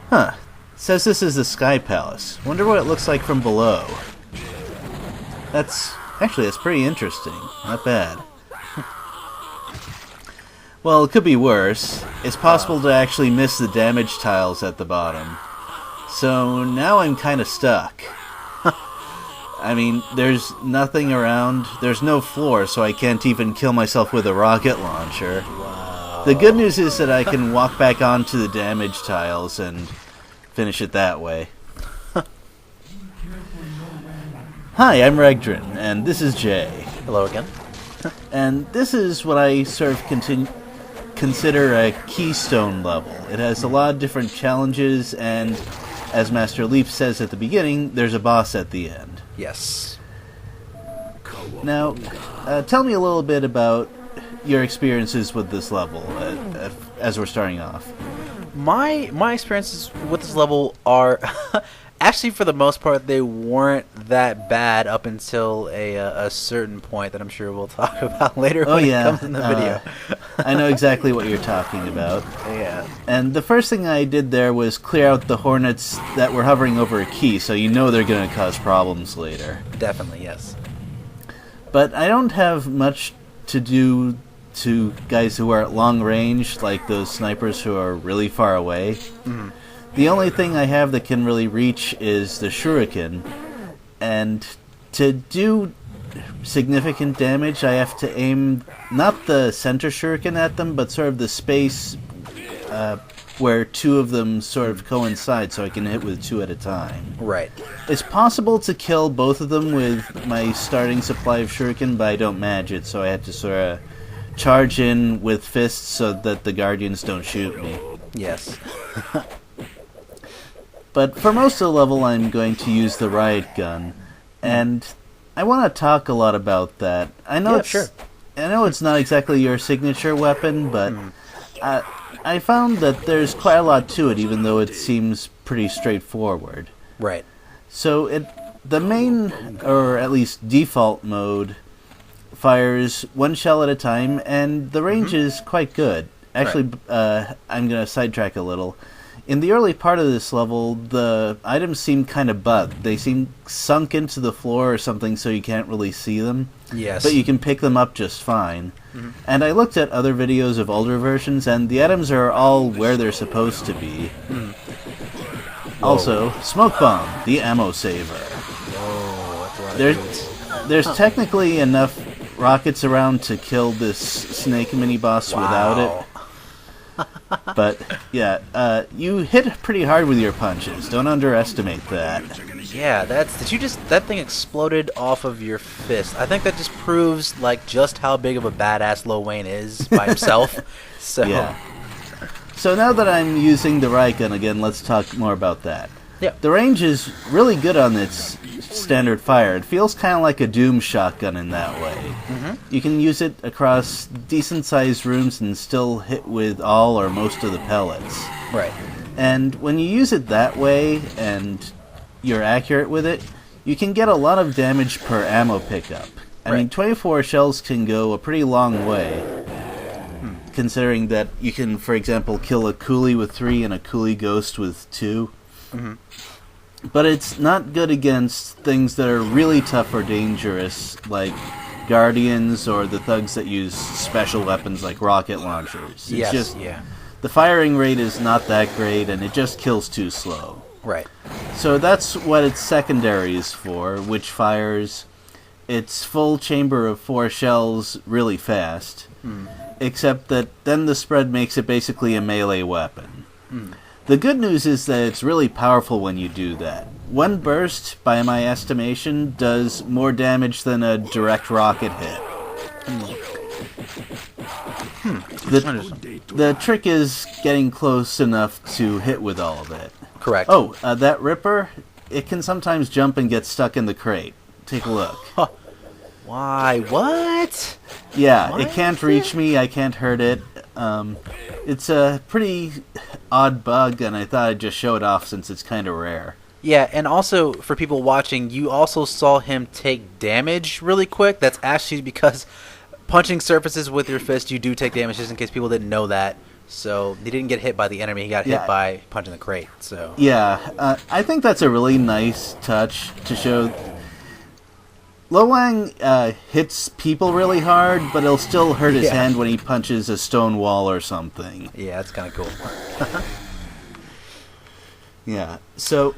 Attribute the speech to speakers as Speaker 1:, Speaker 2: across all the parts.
Speaker 1: Huh. Says this is the Sky Palace. Wonder what it looks like from below. That's pretty interesting. Not bad. Well, it could be worse. It's possible to actually miss the damage tiles at the bottom. So now I'm kind of stuck. I mean, there's nothing around. There's no floor, so I can't even kill myself with a rocket launcher.
Speaker 2: Wow.
Speaker 1: The good news is that I can walk back onto the damage tiles and finish it that way. Hi, I'm Regdrin, and this is Jay.
Speaker 2: Hello again.
Speaker 1: And this is what I sort of consider a keystone level. It has a lot of different challenges, and as Master Leaf says at the beginning, there's a boss at the end.
Speaker 2: Yes.
Speaker 1: Now, tell me a little bit about your experiences with this level as we're starting off.
Speaker 2: My experiences with this level are actually, for the most part, they weren't that bad up until a certain point that I'm sure we'll talk about later when it comes in the video.
Speaker 1: I know exactly what you're talking about.
Speaker 2: Yeah.
Speaker 1: And the first thing I did there was clear out the hornets that were hovering over a key, so you know they're going to cause problems later.
Speaker 2: Definitely, yes.
Speaker 1: But I don't have much to do to guys who are at long range, like those snipers who are really far away.
Speaker 2: Mm-hmm.
Speaker 1: The only thing I have that can really reach is the shuriken, and to do significant damage I have to aim not the center shuriken at them, but sort of the space where two of them sort of coincide, so I can hit with two at a time.
Speaker 2: Right.
Speaker 1: It's possible to kill both of them with my starting supply of shuriken, but I don't manage it, so I had to sort of charge in with fists so that the guardians don't shoot me.
Speaker 2: Yes.
Speaker 1: But for most of the level, I'm going to use the riot gun, and I want to talk a lot about that. I know it's not exactly your signature weapon, but I found that there's quite a lot to it, even though it seems pretty straightforward.
Speaker 2: Right.
Speaker 1: So the main, or at least default mode, fires one shell at a time, and the range is quite good. Actually, I'm going to sidetrack a little. In the early part of this level, the items seem kind of bugged. They seem sunk into the floor or something, so you can't really see them.
Speaker 2: Yes.
Speaker 1: But you can pick them up just fine. Mm-hmm. And I looked at other videos of older versions, and the items are all where they're supposed to be. Also, Smoke Bomb, the ammo saver.
Speaker 2: Whoa, that's a lot of
Speaker 1: There's technically enough rockets around to kill this snake mini-boss without it. But, yeah, you hit pretty hard with your punches. Don't underestimate that.
Speaker 2: Yeah, that thing exploded off of your fist. I think that just proves, like, just how big of a badass Lil Wayne is by himself. So.
Speaker 1: Yeah. So now that I'm using the riot gun again, let's talk more about that.
Speaker 2: Yeah.
Speaker 1: The range is really good on its standard fire. It feels kind of like a Doom shotgun in that way. Mm-hmm. You can use it across decent-sized rooms and still hit with all or most of the pellets.
Speaker 2: Right.
Speaker 1: And when you use it that way, and you're accurate with it, you can get a lot of damage per ammo pickup. I mean, 24 shells can go a pretty long way, considering that you can, for example, kill a coolie with 3 and a coolie ghost with 2. Mm-hmm. But it's not good against things that are really tough or dangerous, like guardians or the thugs that use special weapons like rocket launchers. It's the firing rate is not that great, and it just kills too slow.
Speaker 2: Right.
Speaker 1: So that's what its secondary is for, which fires its full chamber of 4 shells really fast. Except that then the spread makes it basically a melee weapon. The good news is that it's really powerful when you do that. One burst, by my estimation, does more damage than a direct rocket hit. The trick is getting close enough to hit with all of it.
Speaker 2: Correct.
Speaker 1: Oh, that Ripper, it can sometimes jump and get stuck in the crate. Take a look.
Speaker 2: Why? What?
Speaker 1: Yeah,
Speaker 2: What?
Speaker 1: It can't reach me, I can't hurt it. It's a pretty odd bug, and I thought I'd just show it off since it's kind of rare.
Speaker 2: Yeah, and also, for people watching, you also saw him take damage really quick. That's actually because punching surfaces with your fist, you do take damage, just in case people didn't know that. So he didn't get hit by the enemy; he got hit by punching the crate. So
Speaker 1: yeah, I think that's a really nice touch to show. Lo Wang hits people really hard, but it'll still hurt his hand when he punches a stone wall or something.
Speaker 2: Yeah, that's kind of cool.
Speaker 1: Yeah, so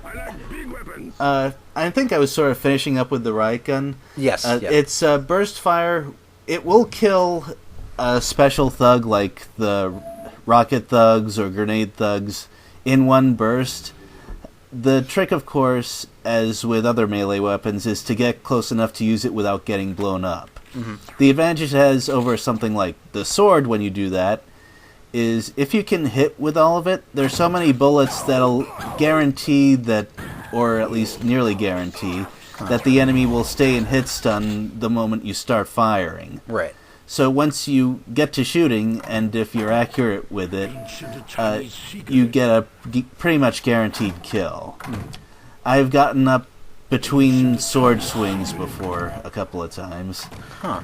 Speaker 1: I think I was sort of finishing up with the riot gun.
Speaker 2: Yes,
Speaker 1: It's burst fire. It will kill a special thug like the rocket thugs or grenade thugs in one burst. The trick, of course, as with other melee weapons, is to get close enough to use it without getting blown up. Mm-hmm. The advantage it has over something like the sword when you do that is if you can hit with all of it, there's so many bullets that'll guarantee that, or at least nearly guarantee, that the enemy will stay in hit stun the moment you start firing.
Speaker 2: Right.
Speaker 1: So once you get to shooting, and if you're accurate with it, you get a pretty much guaranteed kill. I've gotten up between sword swings before a couple of times.
Speaker 2: Huh.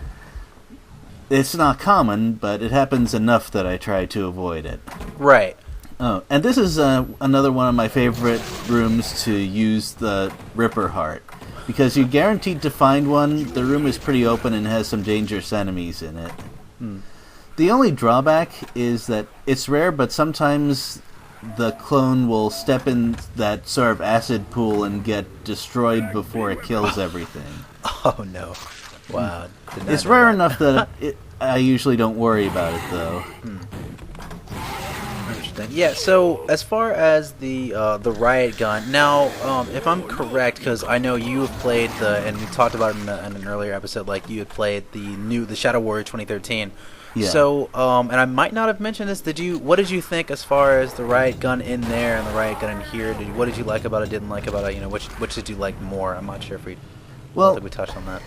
Speaker 1: It's not common, but it happens enough that I try to avoid it.
Speaker 2: Right.
Speaker 1: Oh, and this is another one of my favorite rooms to use the Ripper Heart. Because you're guaranteed to find one, the room is pretty open and has some dangerous enemies in it. The only drawback is that it's rare, but sometimes the clone will step in that sort of acid pool and get destroyed before it kills everything.
Speaker 2: Oh, no. Wow.
Speaker 1: It's rare enough that I usually don't worry about it, though.
Speaker 2: Interesting. Yeah, so as far as the riot gun, now, if I'm correct, because I know you have played and we talked about it in an earlier episode, like you had played the Shadow Warrior 2013. Yeah. So, and I might not have mentioned this. What did you think as far as the riot gun in there and the riot gun in here? What did you like about it? Didn't like about it? Which did you like more? I'm not sure if we. I don't think we touched on that.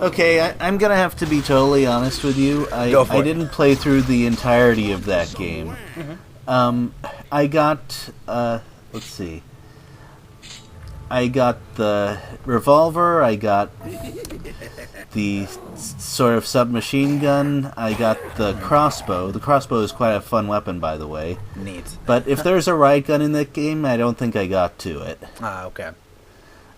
Speaker 1: Okay, I'm gonna have to be totally honest with you. I didn't play through the entirety of that game. Mm-hmm. I got let's see. I got the revolver. I got the sort of submachine gun. I got the crossbow. The crossbow is quite a fun weapon, by the way.
Speaker 2: Neat.
Speaker 1: But if there's a riot gun in that game, I don't think I got to it.
Speaker 2: Ah, okay.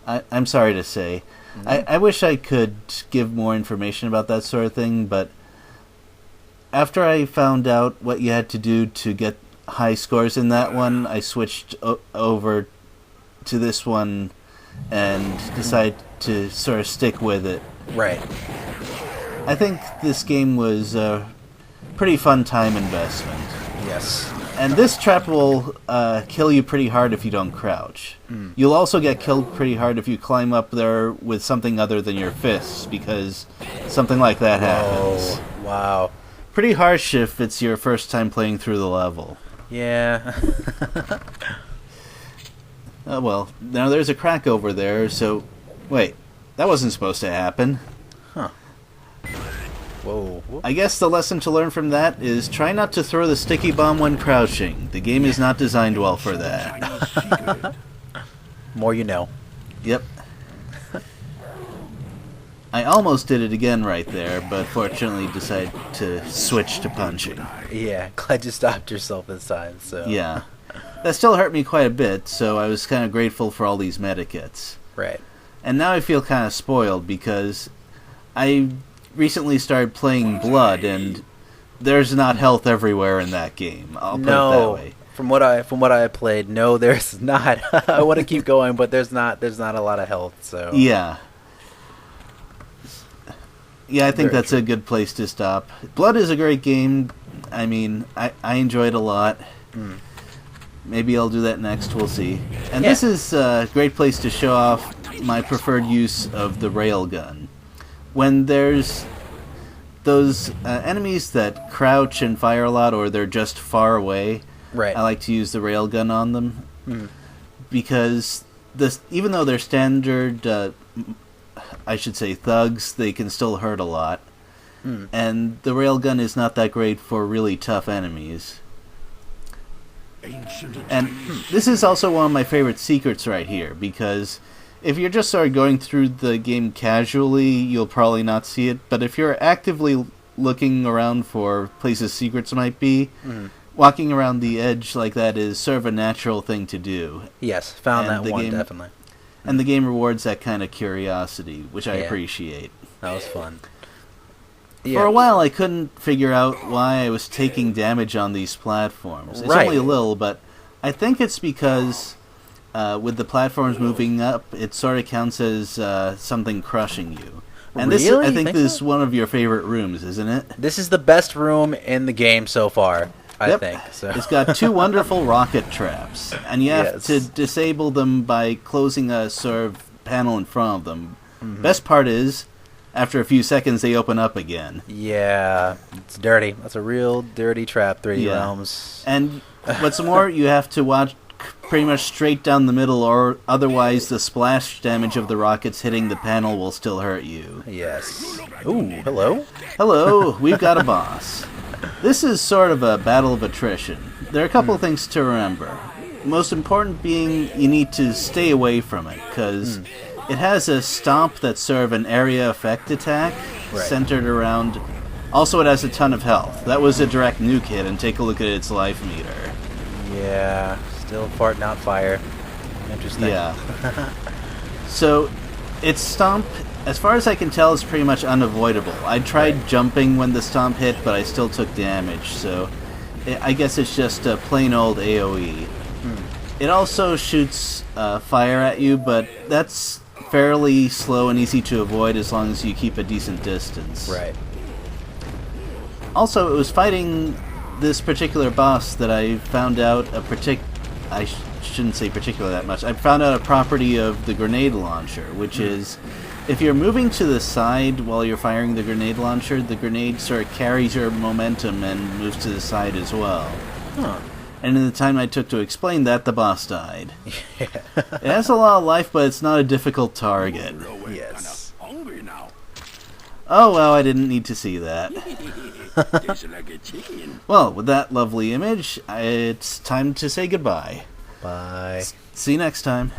Speaker 1: I'm sorry to say. I wish I could give more information about that sort of thing, but after I found out what you had to do to get high scores in that one, I switched over to this one and decided to sort of stick with it.
Speaker 2: Right.
Speaker 1: I think this game was a pretty fun time investment.
Speaker 2: Yes.
Speaker 1: And this trap will kill you pretty hard if you don't crouch. You'll also get killed pretty hard if you climb up there with something other than your fists, because something like that happens.
Speaker 2: Wow.
Speaker 1: Pretty harsh if it's your first time playing through the level.
Speaker 2: Yeah.
Speaker 1: Oh, well, now there's a crack over there, so... Wait, that wasn't supposed to happen.
Speaker 2: Huh. Whoa.
Speaker 1: I guess the lesson to learn from that is try not to throw the sticky bomb when crouching. The game is not designed well for that.
Speaker 2: More you know.
Speaker 1: Yep. I almost did it again right there, but fortunately decided to switch to punching.
Speaker 2: Yeah, glad you stopped yourself this time, so...
Speaker 1: Yeah. That still hurt me quite a bit, so I was kind of grateful for all these medikits.
Speaker 2: Right.
Speaker 1: And now I feel kind of spoiled, because I recently started playing Blood, and there's not health everywhere in that game. I'll put it that way.
Speaker 2: From what I played, no, there's not. I want to keep going, but there's not a lot of health. So
Speaker 1: yeah, I think that's a good place to stop. Blood is a great game. I mean, I enjoy it a lot. Maybe I'll do that next. We'll see. And this is a great place to show off my preferred use of the railgun. When there's those enemies that crouch and fire a lot, or they're just far away,
Speaker 2: right.
Speaker 1: I like to use the railgun on them. Because even though they're standard, I should say thugs, they can still hurt a lot. And the railgun is not that great for really tough enemies. And this is also one of my favorite secrets right here, because if you're just sort of going through the game casually, you'll probably not see it. But if you're actively looking around for places secrets might be, walking around the edge like that is sort of a natural thing to do.
Speaker 2: Yes, found that one, definitely.
Speaker 1: And the game rewards that kind of curiosity, which I appreciate.
Speaker 2: That was fun.
Speaker 1: For a while, I couldn't figure out why I was taking damage on these platforms. It's only a little, but I think it's because with the platforms moving up, it sort of counts as something crushing you. And this, I think this is one of your favorite rooms, isn't it?
Speaker 2: This is the best room in the game so far, I think. So.
Speaker 1: It's got 2 wonderful rocket traps, and you have to disable them by closing a sort of panel in front of them. Best part is, after a few seconds, they open up again.
Speaker 2: Yeah, it's dirty. That's a real dirty trap, 3D Realms.
Speaker 1: And what's more, you have to watch pretty much straight down the middle, or otherwise the splash damage of the rockets hitting the panel will still hurt you.
Speaker 2: Yes. Ooh, hello?
Speaker 1: Hello, we've got a boss. This is sort of a battle of attrition. There are a couple things to remember. Most important being you need to stay away from it, because it has a stomp that's sort of an area effect attack centered around... Also, it has a ton of health. That was a direct nuke hit, and take a look at its life meter.
Speaker 2: Yeah, still farting out fire. Interesting.
Speaker 1: Yeah. So, its stomp, as far as I can tell, is pretty much unavoidable. I tried jumping when the stomp hit, but I still took damage, so I guess it's just a plain old AoE. It also shoots fire at you, but that's fairly slow and easy to avoid as long as you keep a decent distance.
Speaker 2: Right.
Speaker 1: Also, it was fighting this particular boss that I found out I shouldn't say particular that much. I found out a property of the grenade launcher, which is if you're moving to the side while you're firing the grenade launcher, the grenade sort of carries your momentum and moves to the side as well.
Speaker 2: Huh.
Speaker 1: And in the time I took to explain that, the boss died. It has a lot of life, but it's not a difficult target.
Speaker 2: Yes.
Speaker 1: Oh, well, I didn't need to see that. Well, with that lovely image, it's time to say goodbye.
Speaker 2: Bye.
Speaker 1: See you next time.